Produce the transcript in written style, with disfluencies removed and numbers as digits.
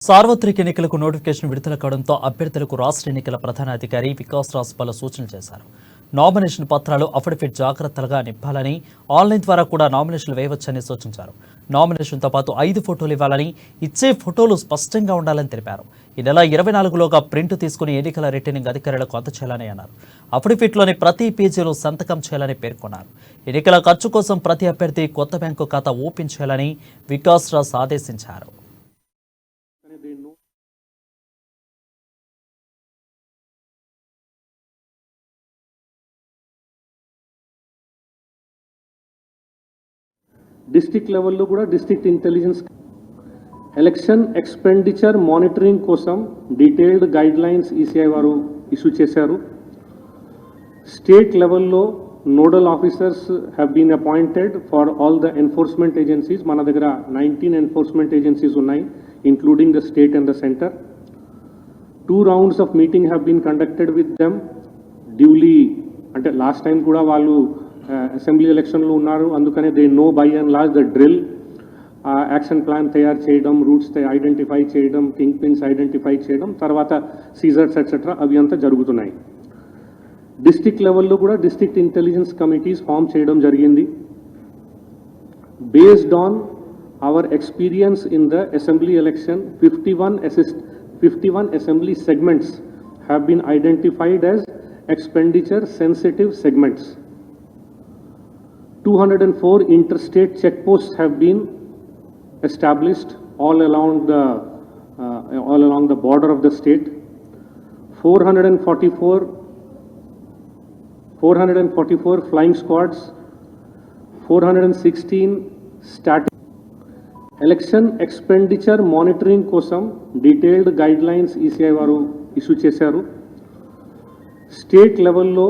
సార్వత్రిక ఎన్నికలకు నోటిఫికేషన్ విడుదల కావడంతో అభ్యర్థులకు రాష్ట్ర ఎన్నికల ప్రధాన అధికారి వికాస్ రాజ్ పలు సూచనలు చేశారు. నామినేషన్ పత్రాలు అఫిడవిట్ జాగ్రత్తలుగా నింపాలని, ఆన్లైన్ ద్వారా కూడా నామినేషన్లు వేయవచ్చని సూచించారు. నామినేషన్తో పాటు 5 ఫోటోలు ఇవ్వాలని, ఇచ్చే ఫోటోలు స్పష్టంగా ఉండాలని తెలిపారు. ఈ నెల 24లోగా ప్రింట్ తీసుకుని ఎన్నికల రిటర్నింగ్ అధికారులకు అందచేయాలని అన్నారు. అఫిడవిట్లోని ప్రతి పేజీలో సంతకం చేయాలని పేర్కొన్నారు. ఎన్నికల ఖర్చు కోసం ప్రతి అభ్యర్థి కొత్త బ్యాంకు ఖాతా ఓపెన్ చేయాలని వికాస్ రాజ్ ఆదేశించారు. డిస్ట్రిక్ట్ లెవెల్లో కూడా district intelligence election expenditure monitoring కోసం డీటెయిల్డ్ గైడ్ లైన్స్ ఈసీఐ వారు ఇష్యూ చేశారు. స్టేట్ లెవెల్లో nodal officers have been appointed for all the enforcement agencies. మన దగ్గర 19 ఎన్ఫోర్స్మెంట్ ఏజెన్సీస్ ఉన్నాయి, including the state and the centre. 2 rounds of meeting have been conducted with them duly. అంటే last time కూడా వాళ్ళు assembly ఎలక్షన్లో ఉన్నారు, అందుకనే they know by and large the drill. Action plan తయారు చేయడం, రూట్స్ ఐడెంటిఫై చేయడం, కింగ్ పిన్స్ ఐడెంటిఫై చేయడం, తర్వాత సీజర్స్ ఎట్సెట్రా అవి అంతా జరుగుతున్నాయి. డిస్ట్రిక్ట్ లెవెల్లో కూడా డిస్ట్రిక్ట్ ఇంటెలిజెన్స్ కమిటీస్ ఫామ్ చేయడం జరిగింది. Based on our experience in the assembly election, 51 assembly segments have been identified as expenditure sensitive segments. 204 interstate checkposts have been established all along the border of the state. 444 flying squads, 416 static. Election expenditure monitoring kosam detailed guidelines ECI varu issue chesaru. State లెవెల్లో